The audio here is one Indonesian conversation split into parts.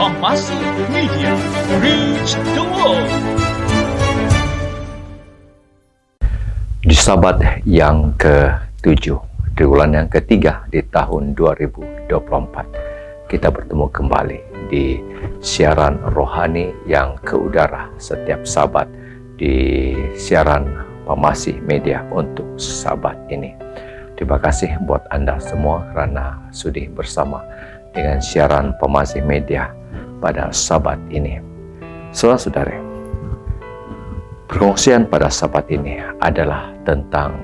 Kompasi Media, reach the world. Di Sabat yang ke-7, di bulan yang ketiga di tahun 2024, kita bertemu kembali di siaran rohani yang ke udara setiap Sabat di siaran Kompasi Media untuk Sabat ini. Terima kasih buat Anda semua karena sudi bersama dengan siaran Kompasi Media pada Sabat ini. Saudara-saudari, perkongsian pada Sabat ini adalah tentang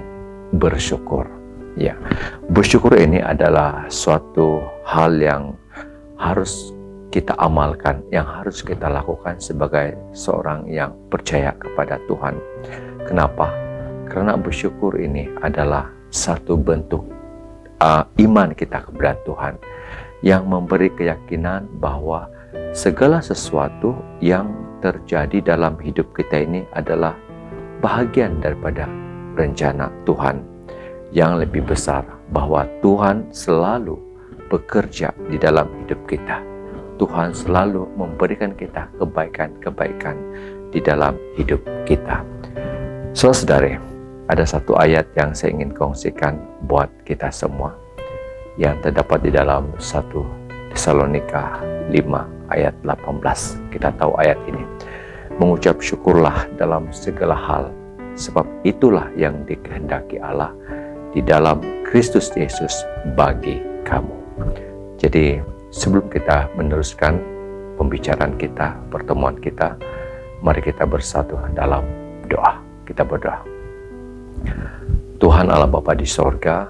bersyukur. Ya, bersyukur ini adalah suatu hal yang harus kita amalkan, yang harus kita lakukan sebagai seorang yang percaya kepada Tuhan. Kenapa? Karena bersyukur ini adalah satu bentuk iman kita kepada Tuhan yang memberi keyakinan bahwa segala sesuatu yang terjadi dalam hidup kita ini adalah bahagian daripada rencana Tuhan yang lebih besar, bahwa Tuhan selalu bekerja di dalam hidup kita. Tuhan selalu memberikan kita kebaikan-kebaikan di dalam hidup kita. Saudara-saudari, ada satu ayat yang saya ingin kongsikan buat kita semua yang terdapat di dalam 1 Tesalonika 5 ayat 18. Kita tahu ayat ini. Mengucap syukurlah dalam segala hal, sebab itulah yang dikehendaki Allah di dalam Kristus Yesus bagi kamu. Jadi sebelum kita meneruskan pembicaraan kita, pertemuan kita, mari kita bersatu dalam doa. Kita berdoa. Tuhan Allah Bapa di sorga,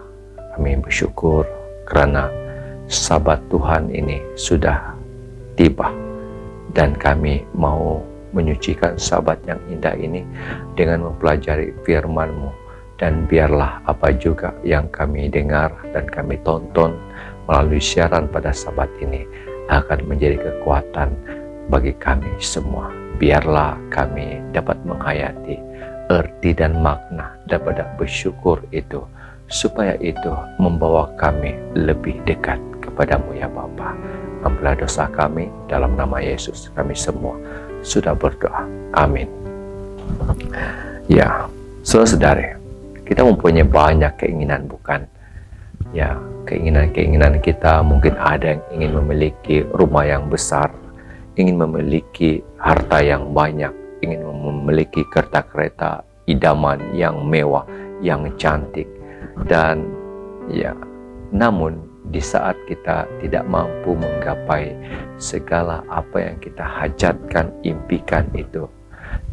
kami bersyukur karena Sabat Tuhan ini sudah tiba, dan kami mau menyucikan Sabat yang indah ini dengan mempelajari firman-Mu, dan biarlah apa juga yang kami dengar dan kami tonton melalui siaran pada Sabat ini akan menjadi kekuatan bagi kami semua. Biarlah kami dapat menghayati arti dan makna daripada bersyukur itu, supaya itu membawa kami lebih dekat kepadamu ya Bapa. Ampunilah dosa kami, dalam nama Yesus kami semua sudah berdoa. Amin. Ya, saudara-saudari, kita mempunyai banyak keinginan, bukan? Ya, keinginan-keinginan kita mungkin ada yang ingin memiliki rumah yang besar, ingin memiliki harta yang banyak, ingin memiliki kereta-kereta idaman yang mewah, yang cantik. Dan ya, namun di saat kita tidak mampu menggapai segala apa yang kita hajatkan, impikan itu,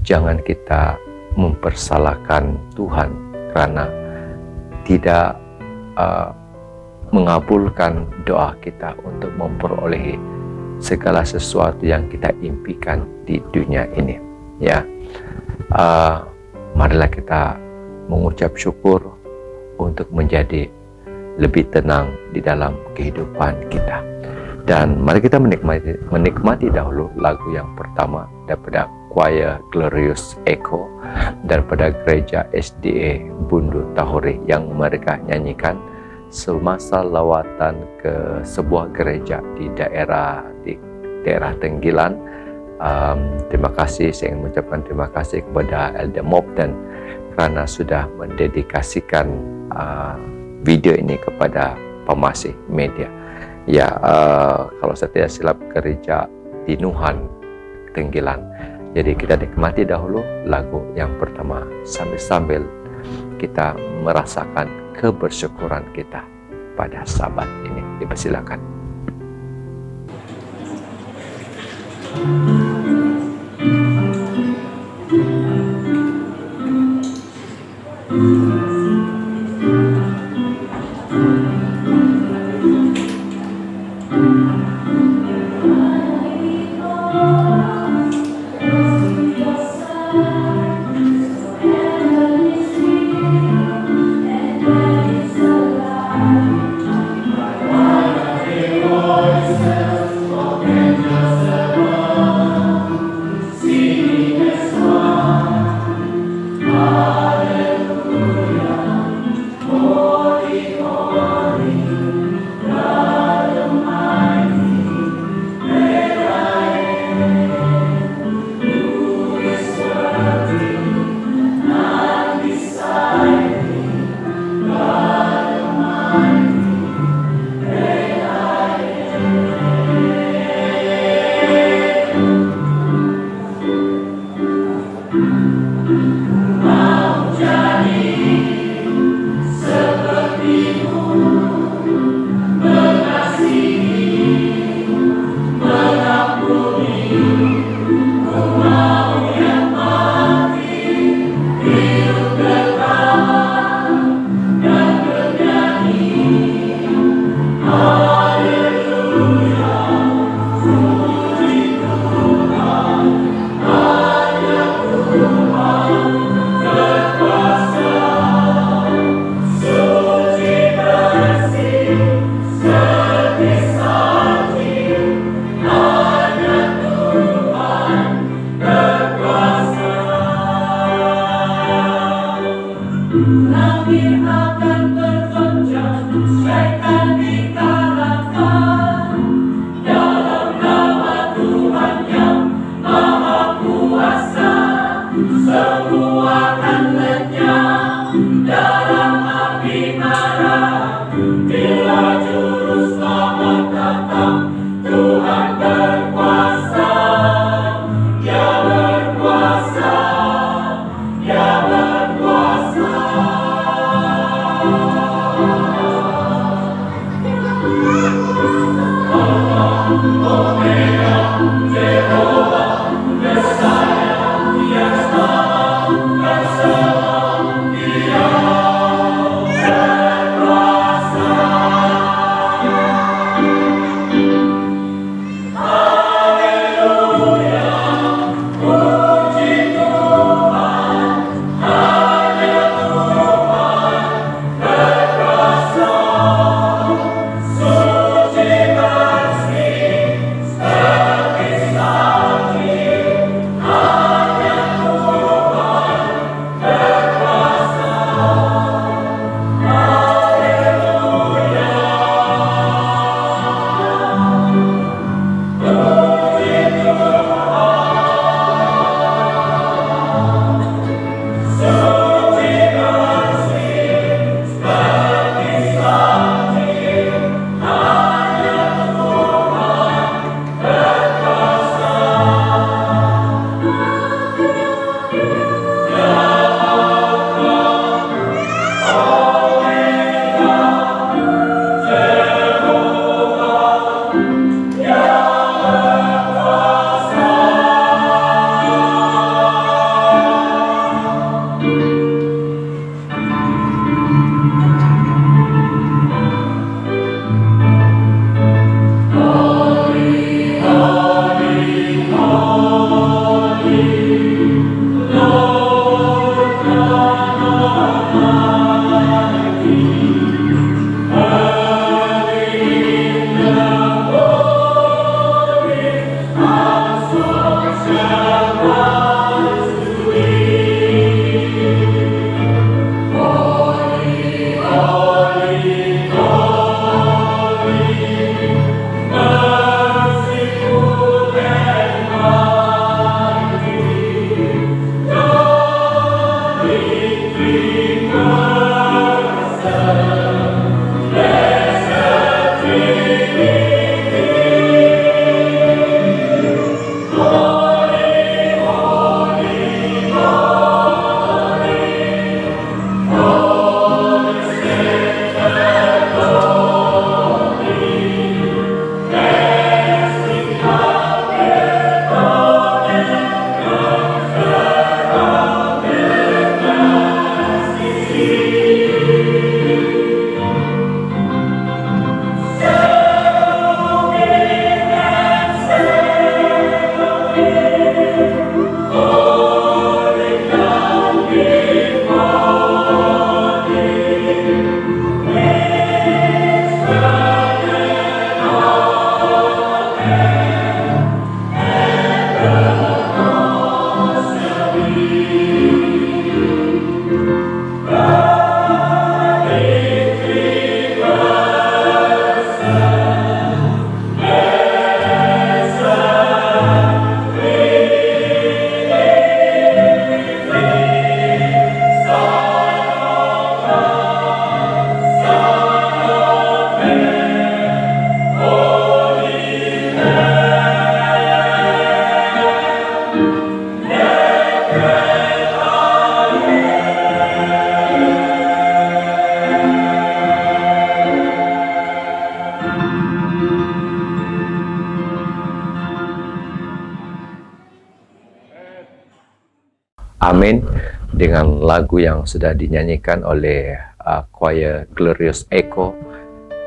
jangan kita mempersalahkan Tuhan karena tidak mengabulkan doa kita untuk memperoleh segala sesuatu yang kita impikan di dunia ini. Ya, marilah kita mengucap syukur untuk menjadi lebih tenang di dalam kehidupan kita. Dan mari kita menikmati dahulu lagu yang pertama daripada Choir Glorious Echo daripada gereja SDA Bundu Tahori yang mereka nyanyikan semasa lawatan ke sebuah gereja di daerah Tenggilan. Terima kasih, saya ingin mengucapkan terima kasih kepada Elder Mobden karena sudah mendedikasikan video ini kepada Kompasi Media. Ya, kalau saya tidak silap gereja di Nuhan, Tenggilan. Jadi kita nikmati dahulu lagu yang pertama sambil kita merasakan kebersyukuran kita pada Sabat ini. Dipersilakan. Voices of angels above. Amin. Dengan lagu yang sudah dinyanyikan oleh choir Glorious Echo,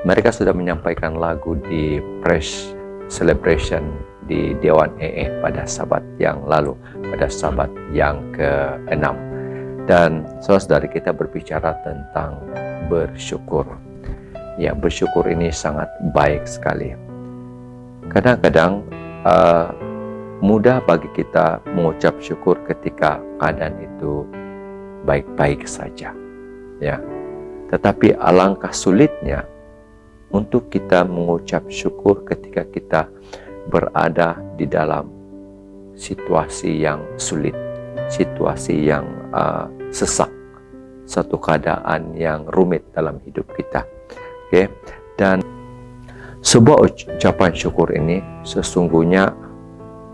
mereka sudah menyampaikan lagu di Praise Celebration di Dewan EE pada Sabat yang lalu, pada Sabat yang ke-6. Dan saudara-saudari, kita berbicara tentang bersyukur. Ya, bersyukur ini sangat baik sekali. Kadang-kadang mudah bagi kita mengucap syukur ketika keadaan itu baik-baik saja, ya. Tetapi alangkah sulitnya untuk kita mengucap syukur ketika kita berada di dalam situasi yang sulit, situasi yang sesak, satu keadaan yang rumit dalam hidup kita. Oke, dan sebuah ucapan syukur ini sesungguhnya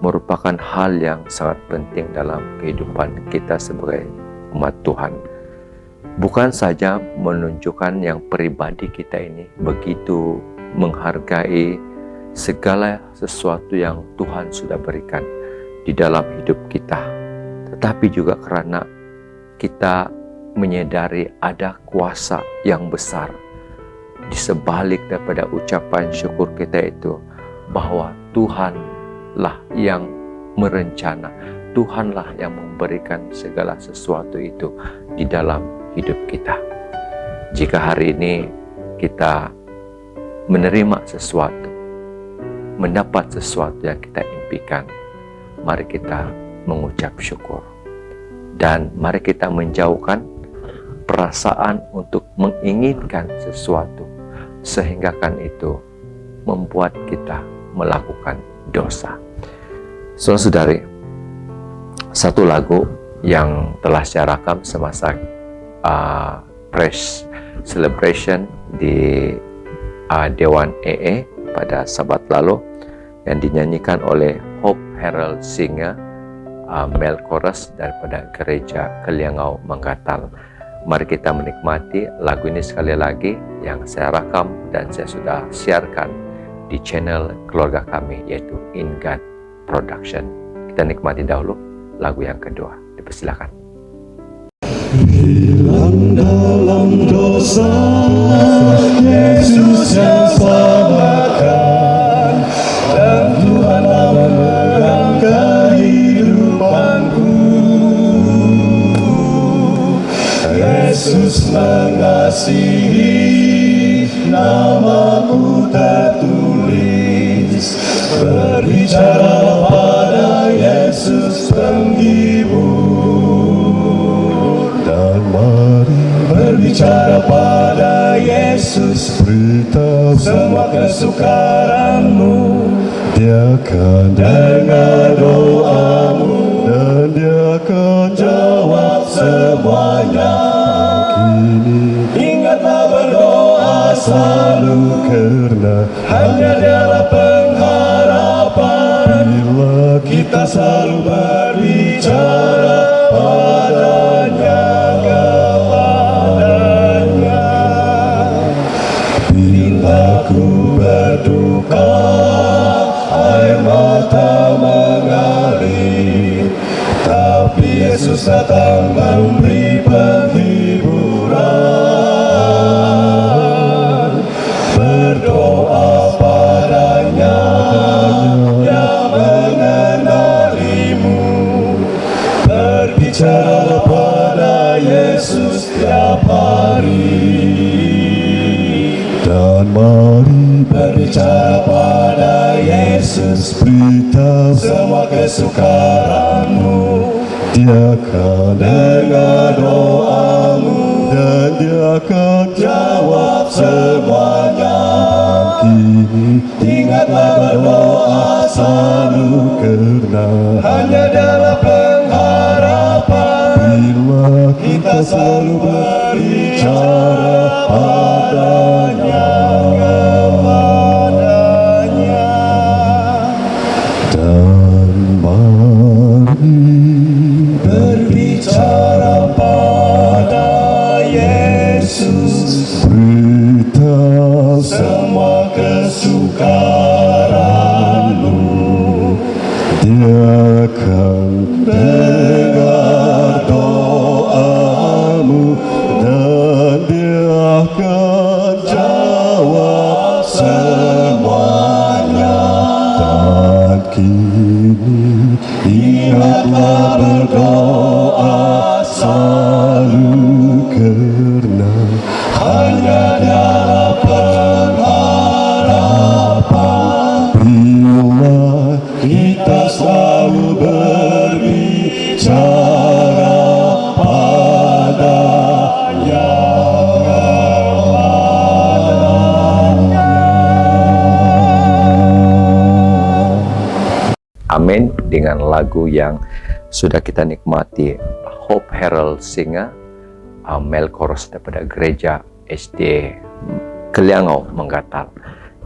merupakan hal yang sangat penting dalam kehidupan kita sebagai umat Tuhan. Bukan saja menunjukkan yang pribadi kita ini begitu menghargai segala sesuatu yang Tuhan sudah berikan di dalam hidup kita, tetapi juga karena kita menyadari ada kuasa yang besar di sebalik daripada ucapan syukur kita itu, bahwa Tuhanlah yang merencana, Tuhanlah yang memberikan segala sesuatu itu di dalam hidup kita. Jika hari ini kita menerima sesuatu, mendapat sesuatu yang kita impikan, mari kita mengucap syukur. Dan mari kita menjauhkan perasaan untuk menginginkan sesuatu, sehingga kan itu membuat kita melakukan dosa. Saudara-saudari, satu lagu yang telah saya rakam semasa praise celebration di Dewan EE pada Sabat lalu, yang dinyanyikan oleh Hope Herald Singer, male chorus daripada Gereja Keliangau Manggatal. Mari kita menikmati lagu ini sekali lagi yang saya rakam dan saya sudah siarkan di channel keluarga kami, yaitu In God Production. Kita nikmati dahulu lagu yang kedua. Dipersilakan. Hilang dalam dosa, Yesus yang selamatkan, dan Tuhan memegang kehidupanku. Yesus mengasihi, namaku tertulis, berbicara pada Yesus penghibur. Dan mari berbicara pada Yesus, beritahu semua kesukaranmu. Dia akan dengar doamu, dan Dia akan jawab semuanya. Kini ingatlah berdoa selalu, karena hanya Dialah pengharapan. Bila kita selalu berbicara padanya, kepadanya. Bila ku berduka, air mata mengalir, tapi Yesus datang memberi penghiburan. Berdoa padanya, Dia mengenalimu. Berbicara pada Yesus tiap hari. Dan mari berbicara pada Yesus, beritahu semua kesukaranmu. Dia akan dengar doamu, dan Dia akan jawab semuanya. Kini ingatlah berdoa selalu, karena hanya Dialah pengharapan. Bila kita selalu berbicara padanya, kepadanya. Dan mari berbicara pada Yesus, beritahu semua kesukaranmu. Dia akan dengar doamu, dan Dia akan jawab semuanya. Dan kini ingatlah berdoa selalu, karena hanya Dialah pengharapan. Bila kita selalu berbicara padanya, Amin. Dengan lagu yang sudah kita nikmati, Hope Herald Singer, male chorus daripada Gereja SD Keliangau Manggatal.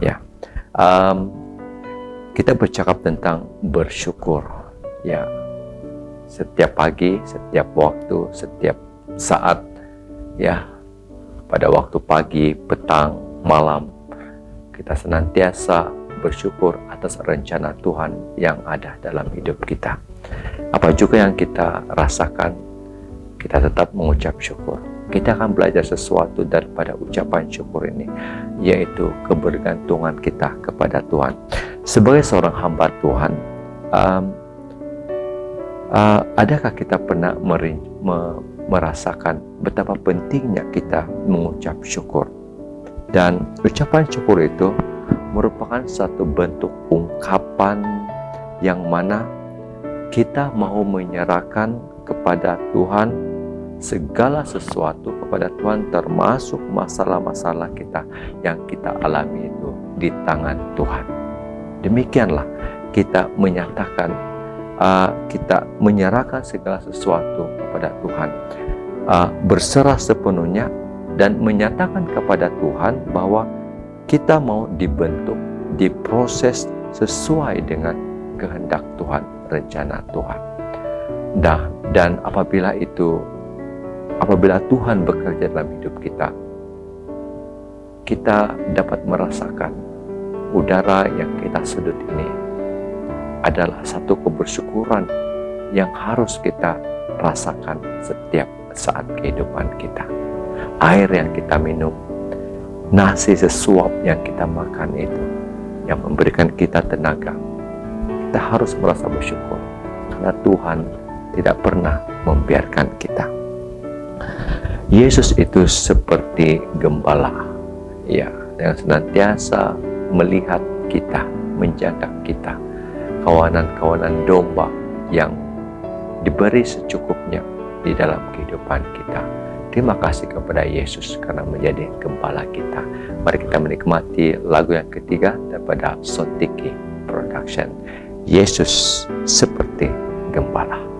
Ya, kita bercakap tentang bersyukur. Ya, setiap pagi, setiap waktu, setiap saat. Ya, pada waktu pagi, petang, malam, kita senantiasa bersyukur atas rencana Tuhan yang ada dalam hidup kita. Apa juga yang kita rasakan, kita tetap mengucap syukur. Kita akan belajar sesuatu daripada ucapan syukur ini, yaitu kebergantungan kita kepada Tuhan. Sebagai seorang hamba Tuhan, adakah kita pernah merasakan betapa pentingnya kita mengucap syukur? Dan ucapan syukur itu merupakan satu bentuk ungkapan yang mana kita mau menyerahkan kepada Tuhan segala sesuatu kepada Tuhan, termasuk masalah-masalah kita yang kita alami itu di tangan Tuhan. Demikianlah kita menyatakan, kita menyerahkan segala sesuatu kepada Tuhan, berserah sepenuhnya, dan menyatakan kepada Tuhan bahwa kita mau dibentuk, diproses sesuai dengan kehendak Tuhan, rencana Tuhan. Dan apabila Tuhan bekerja dalam hidup kita, kita dapat merasakan udara yang kita sedut ini adalah satu kebersyukuran yang harus kita rasakan setiap saat kehidupan kita. Air yang kita minum, nasi sesuap yang kita makan itu, yang memberikan kita tenaga, kita harus merasa bersyukur karena Tuhan tidak pernah membiarkan kita. Yesus itu seperti gembala, ya, yang senantiasa melihat kita, menjaga kita, kawanan-kawanan domba yang diberi secukupnya di dalam kehidupan kita. Terima kasih kepada Yesus karena menjadi gembala kita. Mari kita menikmati lagu yang ketiga daripada Sontiki Production, Yesus Seperti Gembala.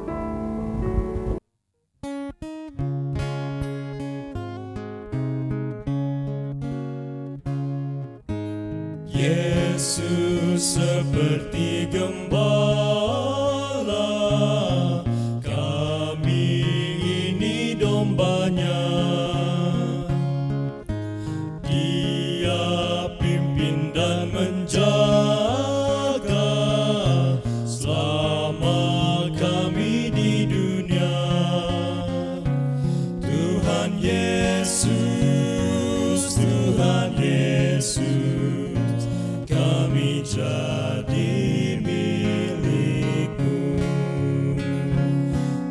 Yesus seperti gembala, kami ini dombanya. Dia pimpin dan menjaga selama kami di dunia. Tuhan Yesus, Tuhan Yesus, kami jadi milik-Mu.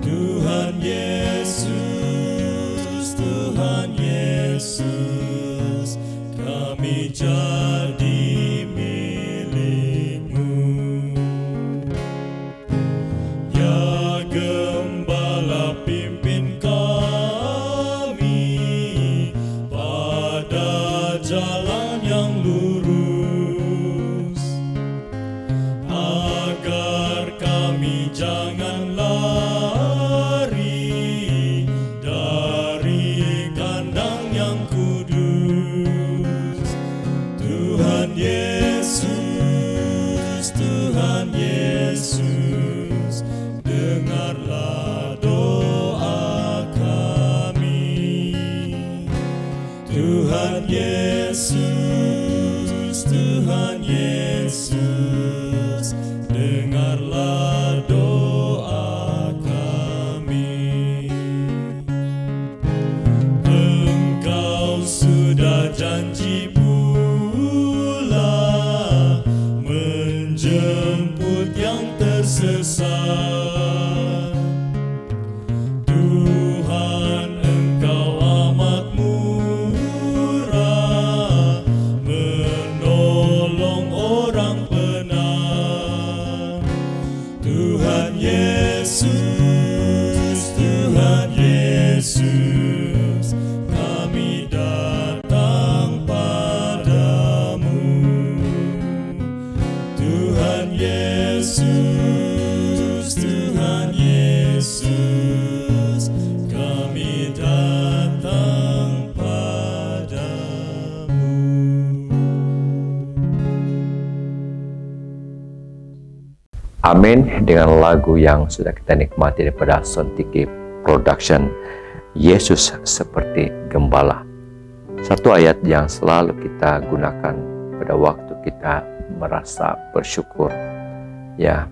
Tuhan Yesus, Tuhan Yesus, kami jadi milik-Mu. Ya Gembala, pimpin kami pada jalan yang lurus, agar kami jangan lari dari kandang yang kudus. Tuhan Yesus, Tuhan Yesus, dengarlah doa kami. Tuhan Yesus, Tuhan Yesus, dengarlah doa kami. Engkau sudah janji pula menjemput yang tersesat. Tuhan, Engkau amat murah menolong orang penat. Tuhan Yesus, Tuhan Yesus, kami datang padamu. Tuhan Yesus, Tuhan Yesus, kami datang padamu. Amin. Dengan lagu yang sudah kita nikmati daripada Sontiki Production, Yesus Seperti Gembala. Satu ayat yang selalu kita gunakan pada waktu kita merasa bersyukur ya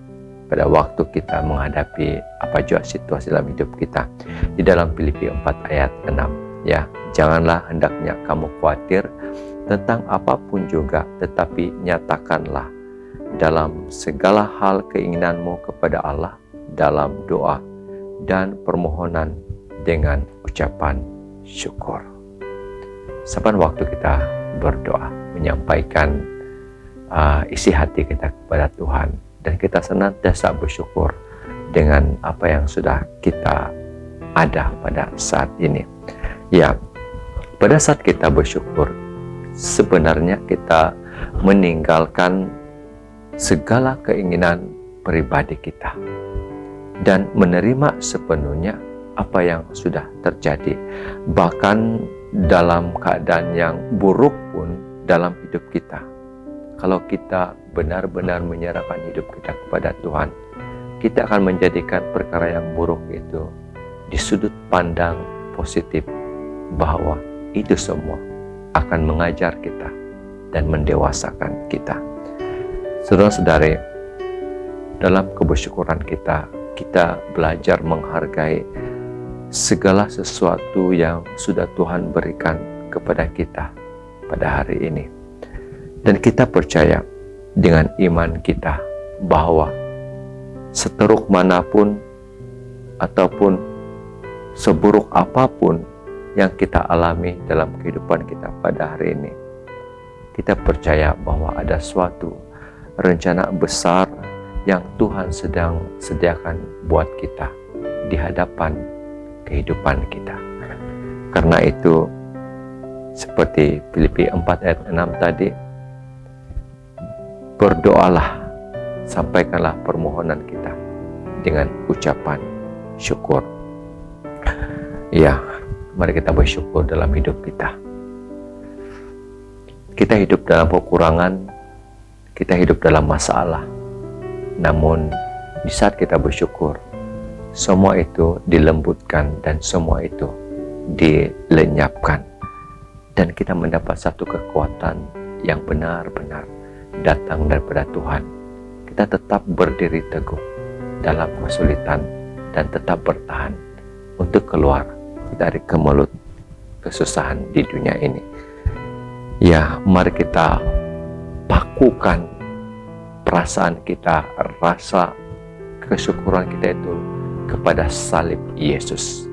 pada waktu kita menghadapi apa juga situasi dalam hidup kita. Di dalam Filipi 4 ayat 6 ya, janganlah hendaknya kamu khawatir tentang apapun juga, tetapi nyatakanlah dalam segala hal keinginanmu kepada Allah dalam doa dan permohonan dengan ucapan syukur. Saban waktu kita berdoa, menyampaikan isi hati kita kepada Tuhan, dan kita senantiasa bersyukur dengan apa yang sudah kita ada pada saat ini. Ya, pada saat kita bersyukur, sebenarnya kita meninggalkan segala keinginan pribadi kita dan menerima sepenuhnya apa yang sudah terjadi. Bahkan dalam keadaan yang buruk pun dalam hidup kita, kalau kita benar-benar menyerahkan hidup kita kepada Tuhan, kita akan menjadikan perkara yang buruk itu di sudut pandang positif, bahwa itu semua akan mengajar kita dan mendewasakan kita. Saudara-saudari, dalam kebersyukuran kita belajar menghargai segala sesuatu yang sudah Tuhan berikan kepada kita pada hari ini. Dan kita percaya dengan iman kita bahwa seteruk manapun ataupun seburuk apapun yang kita alami dalam kehidupan kita pada hari ini, kita percaya bahwa ada suatu rencana besar yang Tuhan sedang sediakan buat kita di hadapan kehidupan kita. Karena itu, seperti Filipi 4 ayat 6 tadi, berdoalah, sampaikanlah permohonan kita dengan ucapan syukur. Ya, mari kita bersyukur dalam hidup kita. Kita hidup dalam kekurangan, kita hidup dalam masalah. Namun, di saat kita bersyukur, semua itu dilembutkan dan semua itu dilenyapkan. Dan kita mendapat satu kekuatan yang benar-benar datang daripada Tuhan. Kita tetap berdiri teguh dalam kesulitan dan tetap bertahan untuk keluar dari kemelut kesusahan di dunia ini. Ya, mari kita pakukan perasaan kita, rasa kesyukuran kita itu kepada salib Yesus.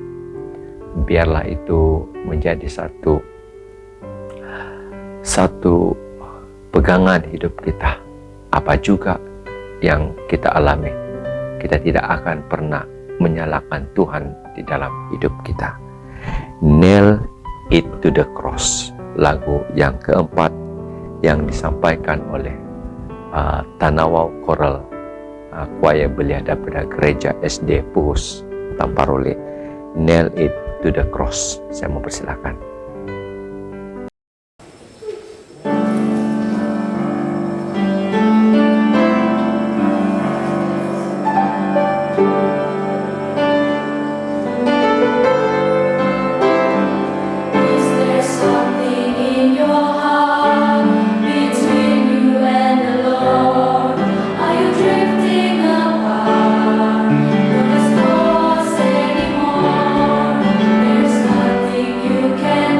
Biarlah itu menjadi satu pegangan hidup kita. Apa juga yang kita alami, kita tidak akan pernah menyalahkan Tuhan di dalam hidup kita. Nail it to the cross, lagu yang keempat yang disampaikan oleh Tanawau Choral Choir Belia daripada Gereja SD Puhus Tamparole. Nail it to the cross. Saya mempersilakan. You can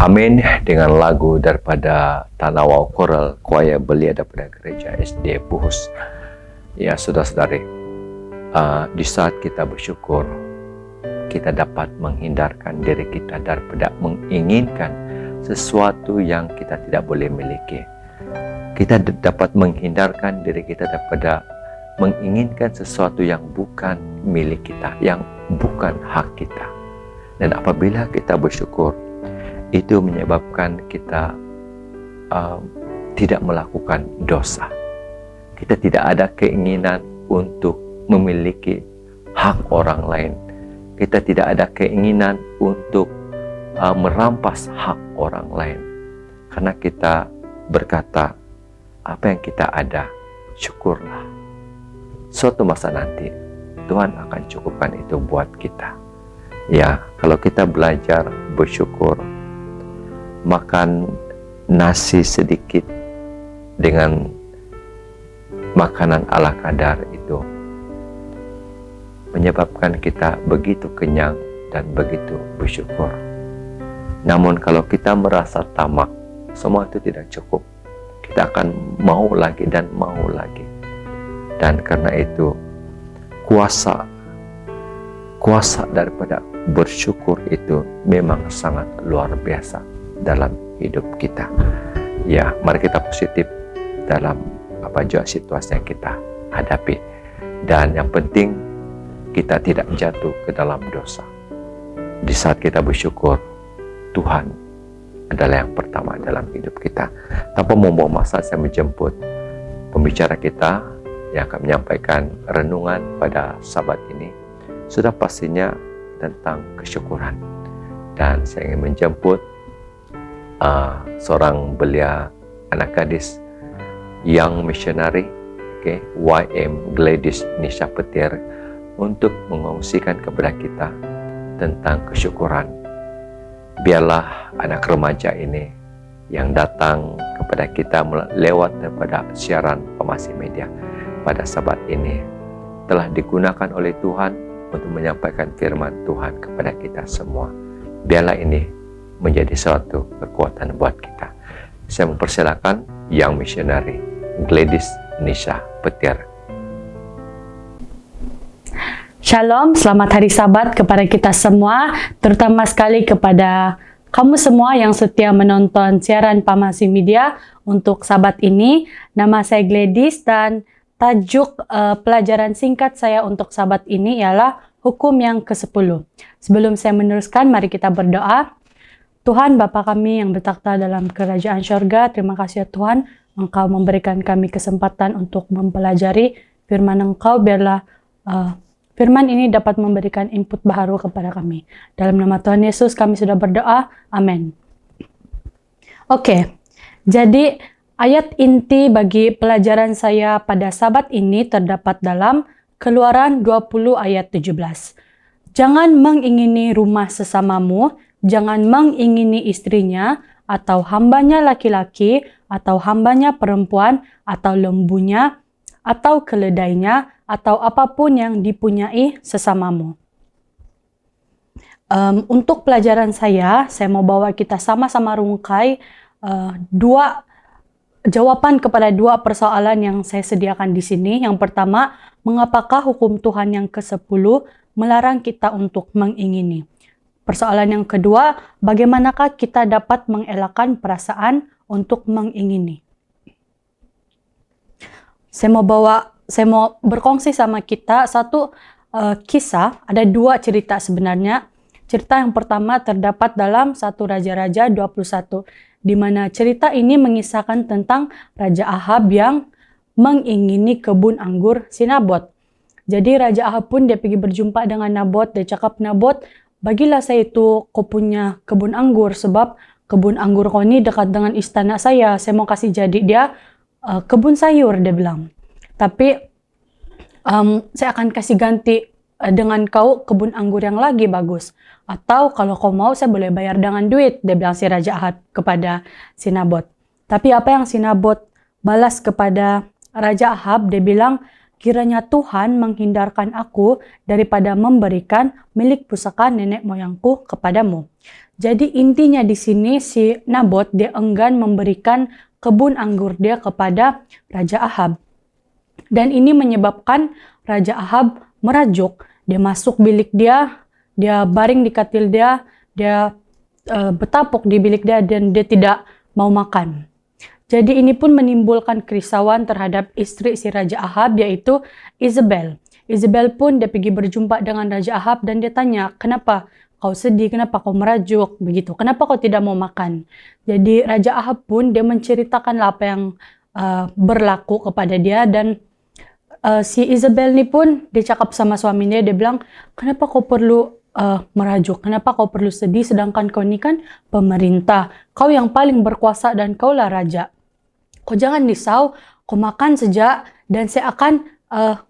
Amin dengan lagu daripada Tanawau Choral Choir Belia daripada Gereja SD Puhus. Ya, saudara-saudari, di saat kita bersyukur, kita dapat menghindarkan diri kita daripada menginginkan sesuatu yang kita tidak boleh miliki. Kita dapat menghindarkan diri kita daripada menginginkan sesuatu yang bukan milik kita, yang bukan hak kita. Dan apabila kita bersyukur, itu menyebabkan kita tidak melakukan dosa. Kita tidak ada keinginan untuk memiliki hak orang lain. Kita tidak ada keinginan untuk merampas hak orang lain. Karena kita berkata, apa yang kita ada, syukurlah. Suatu masa nanti, Tuhan akan cukupkan itu buat kita. Ya, kalau kita belajar bersyukur, makan nasi sedikit dengan makanan ala kadar itu menyebabkan kita begitu kenyang dan begitu bersyukur. Namun kalau kita merasa tamak, semua itu tidak cukup. Kita akan mau lagi dan mau lagi. Dan karena itu kuasa daripada bersyukur itu memang sangat luar biasa dalam hidup kita. Ya, mari kita positif dalam apa juga situasi yang kita hadapi. Dan yang penting kita tidak jatuh ke dalam dosa. Di saat kita bersyukur, Tuhan adalah yang pertama dalam hidup kita. Tanpa membuang masa, saya menjemput pembicara kita yang akan menyampaikan renungan pada Sabat ini. Sudah pastinya tentang kesyukuran. Dan saya ingin menjemput seorang belia anak gadis yang missionary, YM Gladys Nisha Petir, untuk mengungsikan kepada kita tentang kesyukuran. Biarlah anak remaja ini yang datang kepada kita lewat daripada siaran Pemasi Media pada Sabat ini telah digunakan oleh Tuhan untuk menyampaikan firman Tuhan kepada kita semua. Biarlah ini menjadi suatu kekuatan buat kita. Saya mempersilakan Young Missionary Gladys Nisha Petir. Shalom, selamat hari Sabat kepada kita semua, terutama sekali kepada kamu semua yang setia menonton siaran Pamasi Media untuk Sabat ini. Nama saya Gladys dan tajuk pelajaran singkat saya untuk Sabat ini ialah hukum yang ke-10. Sebelum saya meneruskan, mari kita berdoa. Tuhan Bapa kami yang bertakhta dalam kerajaan syurga, terima kasih ya Tuhan, Engkau memberikan kami kesempatan untuk mempelajari firman Engkau. Biarlah firman ini dapat memberikan input baru kepada kami. Dalam nama Tuhan Yesus kami sudah berdoa. Amin. Oke, jadi ayat inti bagi pelajaran saya pada Sabat ini terdapat dalam Keluaran 20 ayat 17. Jangan mengingini rumah sesamamu, jangan mengingini istrinya, atau hambanya laki-laki, atau hambanya perempuan, atau lembunya, atau keledainya, atau apapun yang dipunyai sesamamu. Untuk pelajaran saya mau bawa kita sama-sama rungkai dua jawaban kepada dua persoalan yang saya sediakan di sini. Yang pertama, mengapakah hukum Tuhan yang ke-10 melarang kita untuk mengingini? Persoalan yang kedua, bagaimanakah kita dapat mengelakkan perasaan untuk mengingini? Saya mau berkongsi sama kita satu kisah, ada dua cerita sebenarnya. Cerita yang pertama terdapat dalam 1 Raja-Raja 21, di mana cerita ini mengisahkan tentang Raja Ahab yang mengingini kebun anggur si Nabot. Jadi Raja Ahab pun dia pergi berjumpa dengan Nabot, dia cakap, Nabot, bagilah saya itu kau punya kebun anggur, sebab kebun anggur kau ini dekat dengan istana saya mau kasih jadi dia kebun sayur, dia bilang. Tapi saya akan kasih ganti dengan kau kebun anggur yang lagi bagus. Atau kalau kau mau saya boleh bayar dengan duit, dia bilang si Raja Ahab kepada si Nabot. Tapi apa yang si Nabot balas kepada Raja Ahab, dia bilang, kiranya Tuhan menghindarkan aku daripada memberikan milik pusaka nenek moyangku kepadamu. Jadi intinya di sini si Nabot dia enggan memberikan kebun anggur dia kepada Raja Ahab. Dan ini menyebabkan Raja Ahab merajuk. Dia masuk bilik dia baring di katil dia bertapuk di bilik dia dan dia tidak mau makan. Jadi ini pun menimbulkan kerisauan terhadap istri si Raja Ahab, yaitu Isabel. Isabel pun dia pergi berjumpa dengan Raja Ahab dan dia tanya, kenapa kau sedih, kenapa kau merajuk, begitu, kenapa kau tidak mau makan. Jadi Raja Ahab pun dia menceritakan apa yang berlaku kepada dia, dan si Isabel ni pun dia cakap sama suaminya, dia bilang, kenapa kau perlu merajuk, kenapa kau perlu sedih, sedangkan kau ni kan pemerintah, kau yang paling berkuasa dan kaulah raja. Kau jangan risau, kau makan saja dan saya akan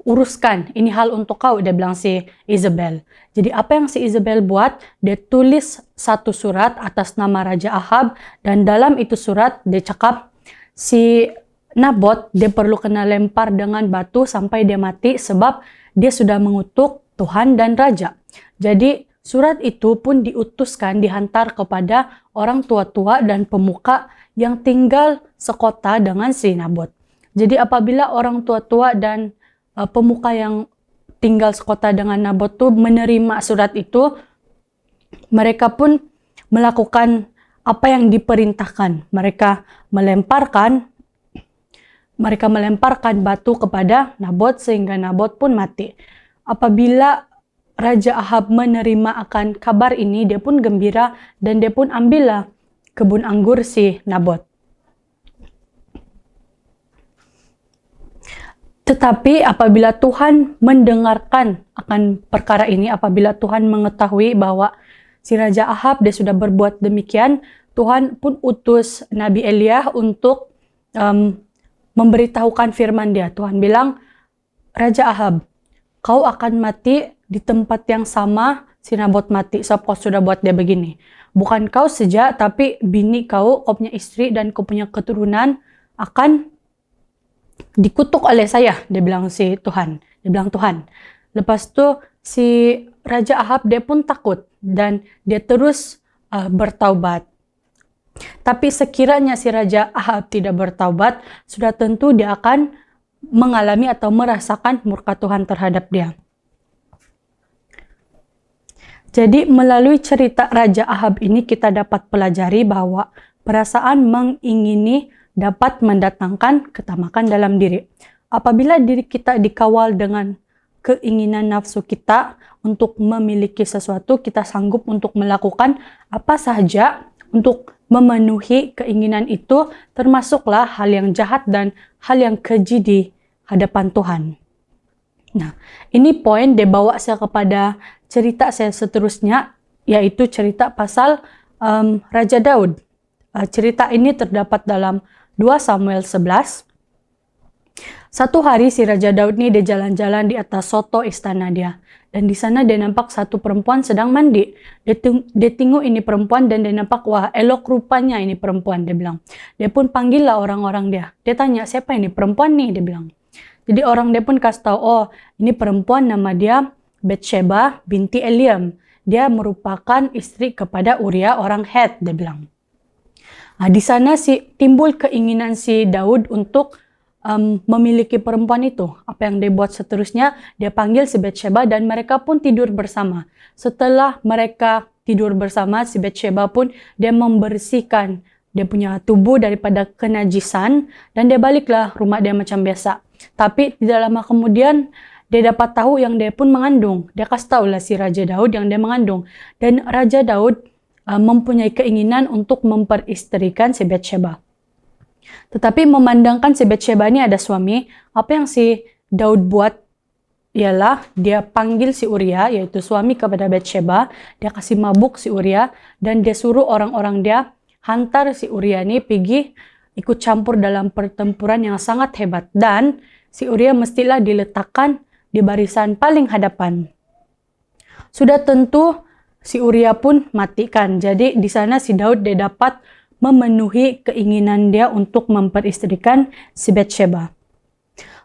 uruskan ini hal untuk kau, dia bilang si Isabel. Jadi apa yang si Isabel buat, dia tulis satu surat atas nama Raja Ahab, dan dalam itu surat dia cakap si Nabot dia perlu kena lempar dengan batu sampai dia mati sebab dia sudah mengutuk Tuhan dan Raja. Jadi surat itu pun diutuskan, dihantar kepada orang tua-tua dan pemuka yang tinggal sekota dengan si Nabot. Jadi apabila orang tua-tua dan pemuka yang tinggal sekota dengan Nabot itu menerima surat itu, mereka pun melakukan apa yang diperintahkan. Mereka melemparkan batu kepada Nabot sehingga Nabot pun mati. Apabila Raja Ahab menerima akan kabar ini, dia pun gembira dan dia pun ambillah kebun anggur si Nabot. Tetapi apabila Tuhan mendengarkan akan perkara ini, apabila Tuhan mengetahui bahwa si Raja Ahab dia sudah berbuat demikian, Tuhan pun utus Nabi Elia untuk memberitahukan firman dia. Tuhan bilang, Raja Ahab, kau akan mati di tempat yang sama si Nabot mati, sebab kau sudah buat dia begini. Bukan kau saja, tapi bini kau punya istri dan kau punya keturunan akan dikutuk oleh saya, dia bilang si Tuhan. Dia bilang Tuhan. Lepas tu si Raja Ahab dia pun takut dan dia terus bertaubat. Tapi sekiranya si Raja Ahab tidak bertaubat, sudah tentu dia akan mengalami atau merasakan murka Tuhan terhadap dia. Jadi melalui cerita Raja Ahab ini kita dapat pelajari bahwa perasaan mengingini dapat mendatangkan ketamakan dalam diri. Apabila diri kita dikawal dengan keinginan nafsu kita untuk memiliki sesuatu, kita sanggup untuk melakukan apa saja untuk memenuhi keinginan itu, termasuklah hal yang jahat dan hal yang keji di hadapan Tuhan. Nah, ini poin dia bawa saya kepada cerita saya seterusnya, yaitu cerita pasal Raja Daud. Cerita ini terdapat dalam 2 Samuel 11. Satu hari si Raja Daud ini dia jalan-jalan di atas soto istana dia. Dan di sana dia nampak satu perempuan sedang mandi. Dia tengok ini perempuan dan dia nampak, wah elok rupanya ini perempuan, dia bilang. Dia pun panggil lah orang-orang dia. Dia tanya, siapa ini perempuan nih, dia bilang. Jadi orang dia pun kasih tahu, oh ini perempuan nama dia Bathsheba binti Eliam. Dia merupakan istri kepada Uria orang Het, dia bilang. Nah, di sana timbul keinginan si Daud untuk memiliki perempuan itu. Apa yang dia buat seterusnya, dia panggil si Bathsheba dan mereka pun tidur bersama. Setelah mereka tidur bersama, si Bathsheba pun dia membersihkan dia punya tubuh daripada kenajisan dan dia baliklah rumah dia macam biasa. Tapi tidak lama kemudian dia dapat tahu yang dia pun mengandung. Dia kasih tahu lah si Raja Daud yang dia mengandung. Dan Raja Daud mempunyai keinginan untuk memperistrikan si Bathsheba. Tetapi memandangkan si Bathsheba ini ada suami, apa yang si Daud buat ialah dia panggil si Uria, yaitu suami kepada Bathsheba, dia kasih mabuk si Uria, dan dia suruh orang-orang dia hantar si Uria ini pergi ikut campur dalam pertempuran yang sangat hebat. Dan si Uria mestilah diletakkan di barisan paling hadapan. Sudah tentu si Uria pun matikan. Jadi di sana si Daud dia dapat memenuhi keinginan dia untuk memperistrikan si Bathsheba.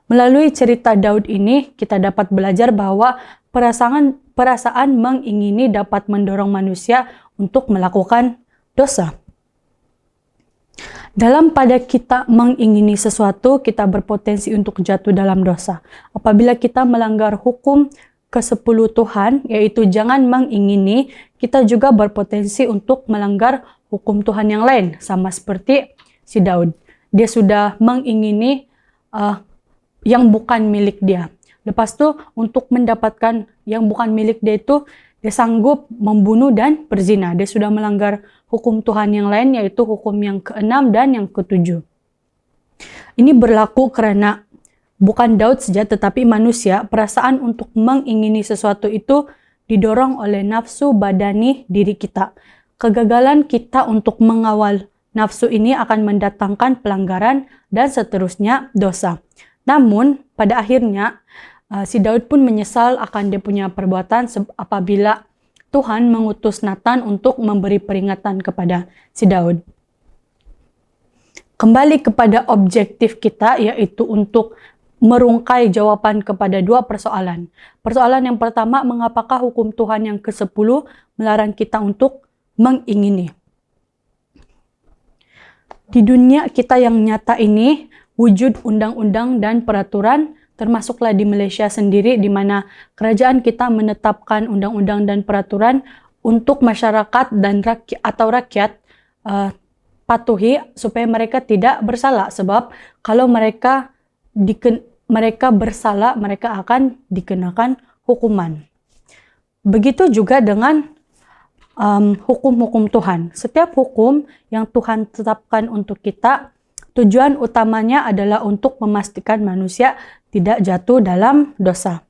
Melalui cerita Daud ini, kita dapat belajar bahwa perasaan mengingini dapat mendorong manusia untuk melakukan dosa. Dalam pada kita mengingini sesuatu, kita berpotensi untuk jatuh dalam dosa. Apabila kita melanggar hukum ke-10 Tuhan, yaitu jangan mengingini, kita juga berpotensi untuk melanggar hukum Tuhan yang lain, sama seperti si Daud. Dia sudah mengingini yang bukan milik dia. Lepas itu, untuk mendapatkan yang bukan milik dia itu, dia sanggup membunuh dan berzina. Dia sudah melanggar hukum Tuhan yang lain, yaitu hukum yang ke-6 dan yang ke-7. Ini berlaku karena bukan Daud saja, tetapi manusia, perasaan untuk mengingini sesuatu itu didorong oleh nafsu badani diri kita. Kegagalan kita untuk mengawal nafsu ini akan mendatangkan pelanggaran dan seterusnya dosa. Namun, pada akhirnya, si Daud pun menyesal akan dia punya perbuatan apabila Tuhan mengutus Nathan untuk memberi peringatan kepada si Daud. Kembali kepada objektif kita, yaitu untuk merungkai jawaban kepada dua persoalan. Persoalan yang pertama, mengapakah hukum Tuhan yang ke-10 melarang kita untuk mengingini? Di dunia kita yang nyata ini, wujud undang-undang dan peraturan, termasuklah di Malaysia sendiri, di mana kerajaan kita menetapkan undang-undang dan peraturan untuk masyarakat dan rakyat patuhi supaya mereka tidak bersalah. Sebab kalau mereka bersalah, mereka akan dikenakan hukuman. Begitu juga dengan hukum-hukum Tuhan. Setiap hukum yang Tuhan tetapkan untuk kita, tujuan utamanya adalah untuk memastikan manusia tidak jatuh dalam dosa.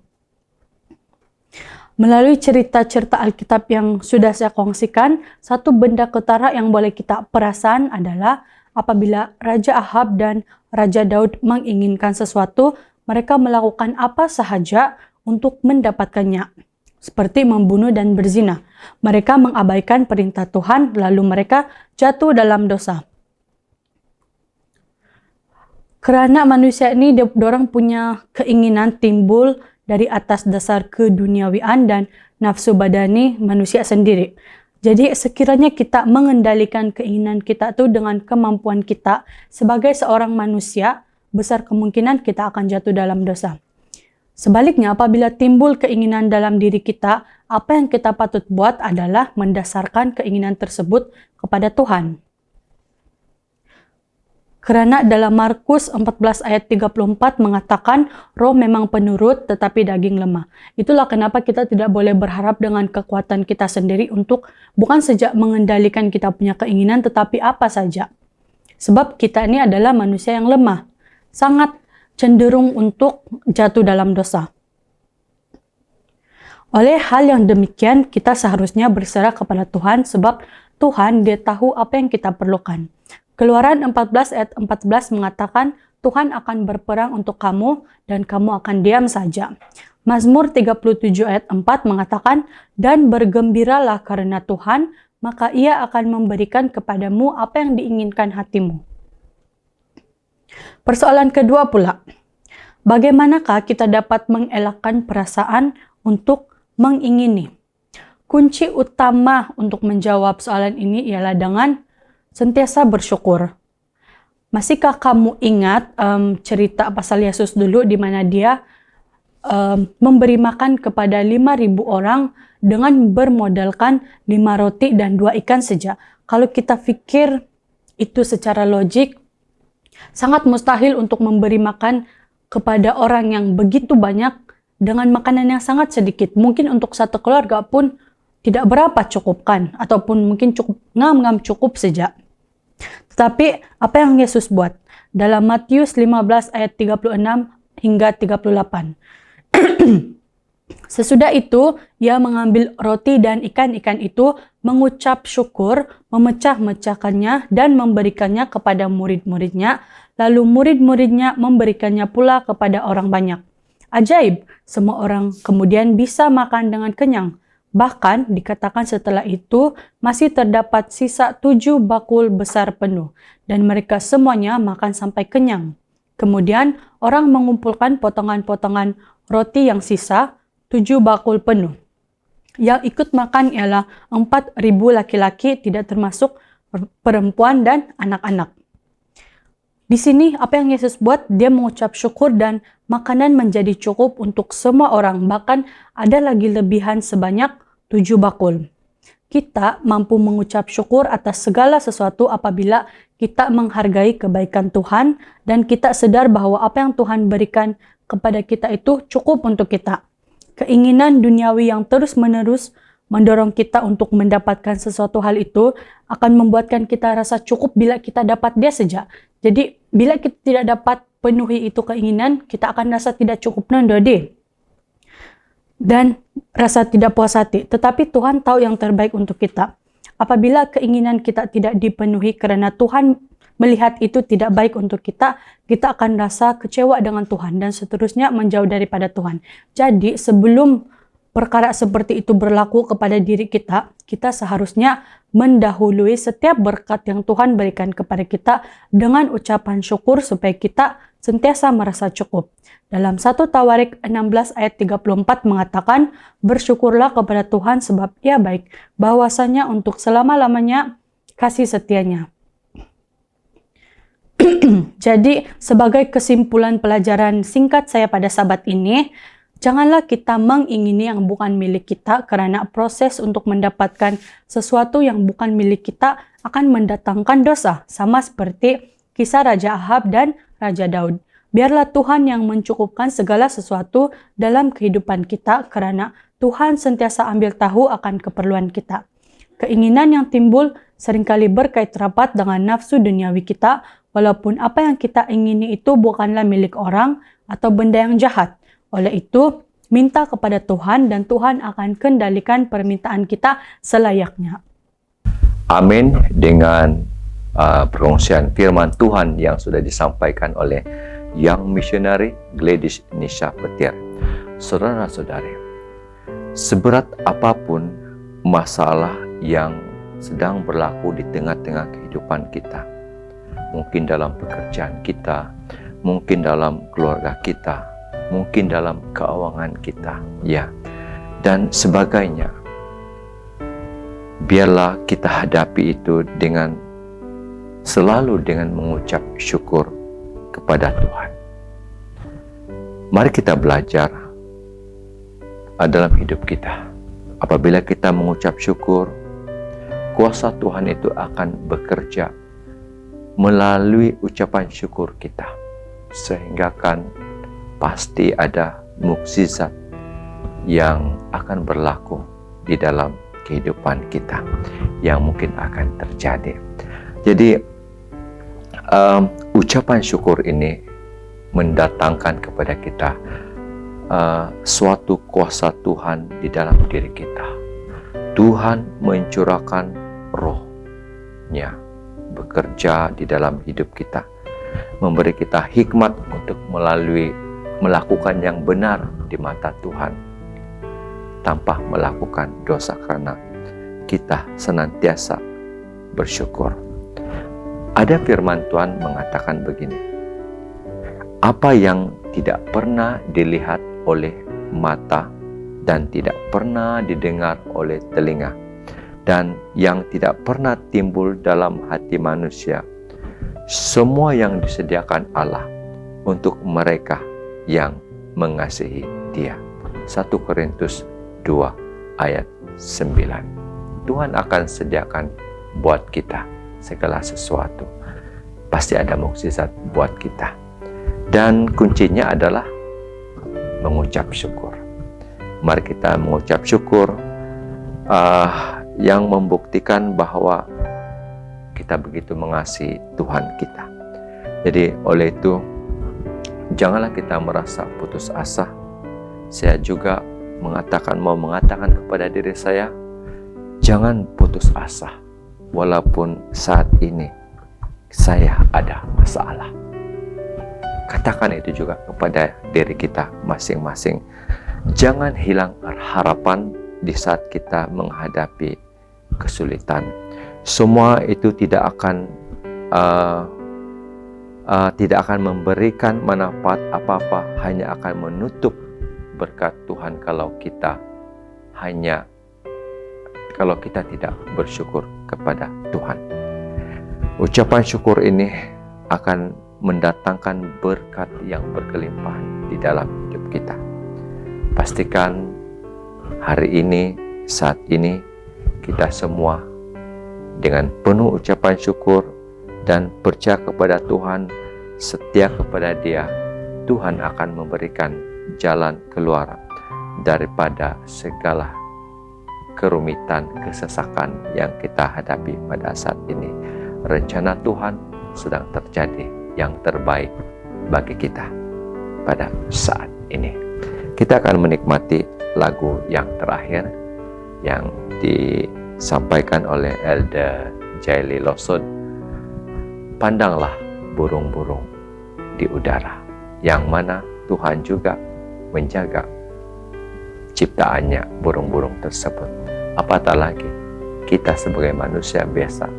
Melalui cerita-cerita Alkitab yang sudah saya kongsikan, satu benda ketara yang boleh kita perasan adalah apabila Raja Ahab dan Raja Daud menginginkan sesuatu, mereka melakukan apa sahaja untuk mendapatkannya, seperti membunuh dan berzina. Mereka mengabaikan perintah Tuhan, lalu mereka jatuh dalam dosa. Karena manusia ini, orang punya keinginan timbul dari atas dasar keduniawian dan nafsu badani manusia sendiri. Jadi sekiranya kita mengendalikan keinginan kita itu dengan kemampuan kita sebagai seorang manusia, besar kemungkinan kita akan jatuh dalam dosa. Sebaliknya, apabila timbul keinginan dalam diri kita, apa yang kita patut buat adalah mendasarkan keinginan tersebut kepada Tuhan. Karena dalam Markus 14 ayat 34 mengatakan, roh memang penurut tetapi daging lemah. Itulah kenapa kita tidak boleh berharap dengan kekuatan kita sendiri untuk bukan saja mengendalikan kita punya keinginan, tetapi apa saja. Sebab kita ini adalah manusia yang lemah, sangat cenderung untuk jatuh dalam dosa. Oleh hal yang demikian, kita seharusnya berserah kepada Tuhan, sebab Tuhan dia tahu apa yang kita perlukan. Keluaran 14 ayat 14 mengatakan, Tuhan akan berperang untuk kamu dan kamu akan diam saja. Mazmur 37 ayat 4 mengatakan, dan bergembiralah karena Tuhan, maka ia akan memberikan kepadamu apa yang diinginkan hatimu. Persoalan kedua pula, bagaimanakah kita dapat mengelakkan perasaan untuk mengingini? Kunci utama untuk menjawab soalan ini ialah dengan sentiasa bersyukur. Masihkah kamu ingat cerita pasal Yesus dulu di mana dia memberi makan kepada 5.000 orang dengan bermodalkan 5 roti dan 2 ikan saja. Kalau kita pikir itu secara logik, sangat mustahil untuk memberi makan kepada orang yang begitu banyak dengan makanan yang sangat sedikit. Mungkin untuk satu keluarga pun tidak berapa cukupkan, ataupun mungkin cukup ngam-ngam cukup saja. Tetapi apa yang Yesus buat? Dalam Matius 15 ayat 36 hingga 38. Sesudah itu, ia mengambil roti dan ikan-ikan itu, mengucap syukur, memecah-mecahkannya dan memberikannya kepada murid-muridnya, lalu murid-muridnya memberikannya pula kepada orang banyak. Ajaib, semua orang kemudian bisa makan dengan kenyang. Bahkan dikatakan setelah itu masih terdapat sisa 7 bakul besar penuh dan mereka semuanya makan sampai kenyang. Kemudian orang mengumpulkan potongan-potongan roti yang sisa, 7 bakul penuh. Yang ikut makan ialah 4.000 laki-laki, tidak termasuk perempuan dan anak-anak. Di sini apa yang Yesus buat? Dia mengucap syukur dan makanan menjadi cukup untuk semua orang. Bahkan ada lagi lebihan sebanyak 7 bakul. Kita mampu mengucap syukur atas segala sesuatu apabila kita menghargai kebaikan Tuhan dan kita sadar bahwa apa yang Tuhan berikan kepada kita itu cukup untuk kita. Keinginan duniawi yang terus-menerus mendorong kita untuk mendapatkan sesuatu hal itu akan membuatkan kita rasa cukup bila kita dapat dia saja. Jadi bila kita tidak dapat penuhi itu keinginan, kita akan rasa tidak cukup nandode dan rasa tidak puas hati. Tetapi Tuhan tahu yang terbaik untuk kita. Apabila keinginan kita tidak dipenuhi karena Tuhan melihat itu tidak baik untuk kita, kita akan rasa kecewa dengan Tuhan dan seterusnya menjauh daripada Tuhan. Jadi sebelum perkara seperti itu berlaku kepada diri kita, kita seharusnya mendahului setiap berkat yang Tuhan berikan kepada kita dengan ucapan syukur supaya kita sentiasa merasa cukup. Dalam 1 Tawarik 16 ayat 34 mengatakan, bersyukurlah kepada Tuhan sebab Ia baik, bahwasanya untuk selama-lamanya kasih setianya. Jadi, sebagai kesimpulan pelajaran singkat saya pada Sabat ini, janganlah kita mengingini yang bukan milik kita karena proses untuk mendapatkan sesuatu yang bukan milik kita akan mendatangkan dosa, sama seperti kisah Raja Ahab dan Raja Daud. Biarlah Tuhan yang mencukupkan segala sesuatu dalam kehidupan kita karena Tuhan sentiasa ambil tahu akan keperluan kita. Keinginan yang timbul seringkali berkait rapat dengan nafsu duniawi kita, walaupun apa yang kita ingini itu bukanlah milik orang atau benda yang jahat. Oleh itu, minta kepada Tuhan dan Tuhan akan kendalikan permintaan kita selayaknya. Amin. Dengan perkongsian firman Tuhan yang sudah disampaikan oleh Young Missionary Gladys Nisha Petir. Saudara-saudari, seberat apapun masalah yang sedang berlaku di tengah-tengah kehidupan kita, mungkin dalam pekerjaan kita, mungkin dalam keluarga kita, mungkin dalam keuangan kita, ya, dan sebagainya. Biarlah kita hadapi itu selalu dengan mengucap syukur kepada Tuhan. Mari kita belajar dalam hidup kita. Apabila kita mengucap syukur, kuasa Tuhan itu akan bekerja melalui ucapan syukur kita, sehingga kan pasti ada mukjizat yang akan berlaku di dalam kehidupan kita yang mungkin akan terjadi. Jadi ucapan syukur ini mendatangkan kepada kita suatu kuasa Tuhan di dalam diri kita. Tuhan mencurahkan roh-Nya bekerja di dalam hidup kita, memberi kita hikmat untuk melakukan yang benar di mata Tuhan tanpa melakukan dosa, karena kita senantiasa bersyukur. Ada firman Tuhan mengatakan begini, apa yang tidak pernah dilihat oleh mata dan tidak pernah didengar oleh telinga dan yang tidak pernah timbul dalam hati manusia, semua yang disediakan Allah untuk mereka yang mengasihi Dia. 1 Korintus 2 ayat 9. Tuhan akan sediakan buat kita segala sesuatu. Pasti ada mukjizat buat kita. Dan kuncinya adalah mengucap syukur. Mari kita mengucap syukur yang membuktikan bahwa kita begitu mengasihi Tuhan kita. Jadi oleh itu, janganlah kita merasa putus asa. Saya juga mau mengatakan kepada diri saya, jangan putus asa. Walaupun saat ini saya ada masalah. Katakan itu juga kepada diri kita masing-masing. Jangan hilang harapan di saat kita menghadapi kesulitan. Semua itu tidak akan tidak akan memberikan manfaat apa-apa, hanya akan menutup berkat Tuhan kalau kita tidak bersyukur kepada Tuhan. Ucapan syukur ini akan mendatangkan berkat yang berkelimpahan di dalam hidup kita. Pastikan hari ini, saat ini, kita semua dengan penuh ucapan syukur dan percaya kepada Tuhan, setia kepada Dia, Tuhan akan memberikan jalan keluar daripada segala kerumitan, kesesakan yang kita hadapi pada saat ini. Rencana Tuhan sedang terjadi yang terbaik bagi kita pada saat ini. Kita akan menikmati lagu yang terakhir yang disampaikan oleh Elder Jaili Losod. Pandanglah burung-burung di udara, yang mana Tuhan juga menjaga ciptaannya, burung-burung tersebut. Apatah lagi kita sebagai manusia biasa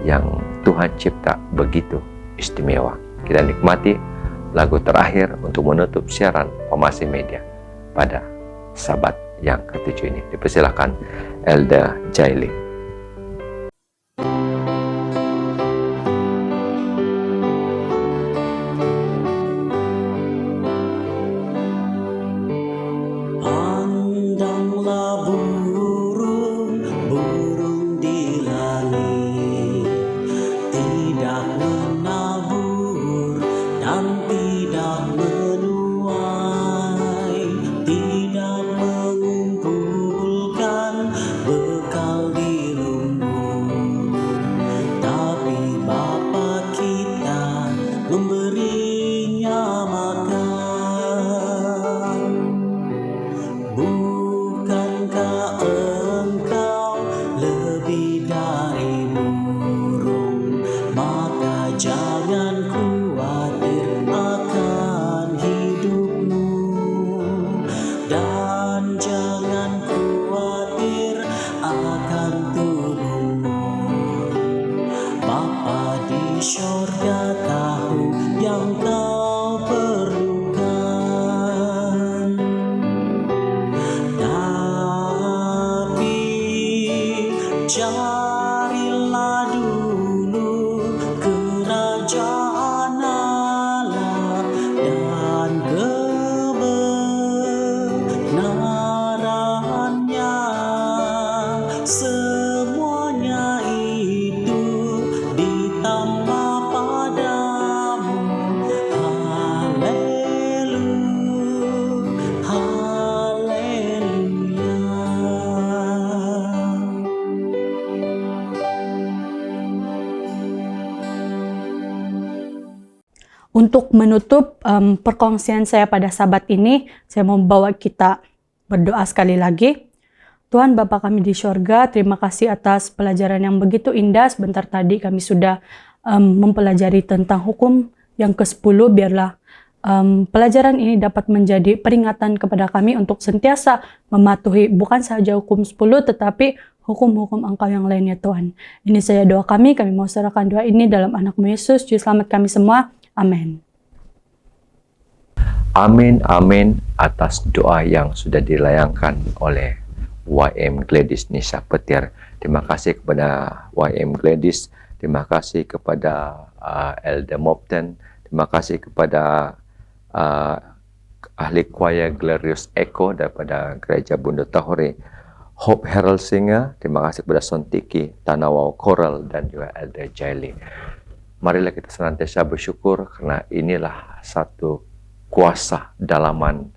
yang Tuhan cipta begitu istimewa. Kita nikmati lagu terakhir untuk menutup siaran Pamasi Media pada Sabat yang ke-7 ini. Dipersilakan Elder Jaili. Carilah dulu kerajaan Allah dan kebenarannya, semuanya itu ditambah padamu. Haleluya, haleluya. Untuk menutup perkongsian saya pada Sabat ini, saya mau membawa kita berdoa sekali lagi. Tuhan Bapa kami di sorga, terima kasih atas pelajaran yang begitu indah. Sebentar tadi kami sudah mempelajari tentang hukum yang ke-10. Biarlah pelajaran ini dapat menjadi peringatan kepada kami untuk sentiasa mematuhi bukan saja hukum 10, tetapi hukum-hukum Engkau yang lainnya Tuhan. Ini saya doa kami mau serahkan doa ini dalam anak-Mu Yesus, Juru Selamat kami semua. Amin. Amin, amin atas doa yang sudah dilayangkan oleh YM Gladys Nisa Petir. Terima kasih kepada YM Gladys, terima kasih kepada Elder Mopten, terima kasih kepada ahli choir Glorious Echo daripada Gereja Bundo Tahore, Hope Herald Singer, terima kasih kepada Sontiki, Tanawau Choral, dan juga Elder Jaili. Marilah kita senantiasa bersyukur karena inilah satu kuasa dalaman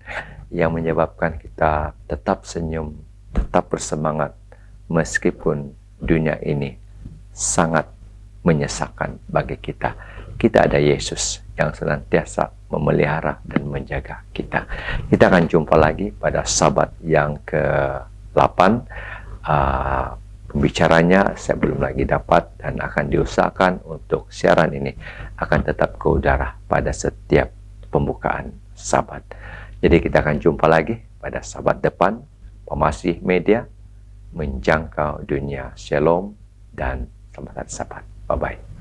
yang menyebabkan kita tetap senyum, tetap bersemangat meskipun dunia ini sangat menyesakan bagi kita. Kita ada Yesus yang senantiasa memelihara dan menjaga kita. Kita akan jumpa lagi pada Sabat yang ke-8. Pembicaranya saya belum lagi dapat dan akan diusahakan untuk siaran ini akan tetap ke udara pada setiap pembukaan Sabat. Jadi kita akan jumpa lagi pada Sabat depan. Pamasi Media menjangkau dunia. Shalom dan selamat Sabat. Bye-bye.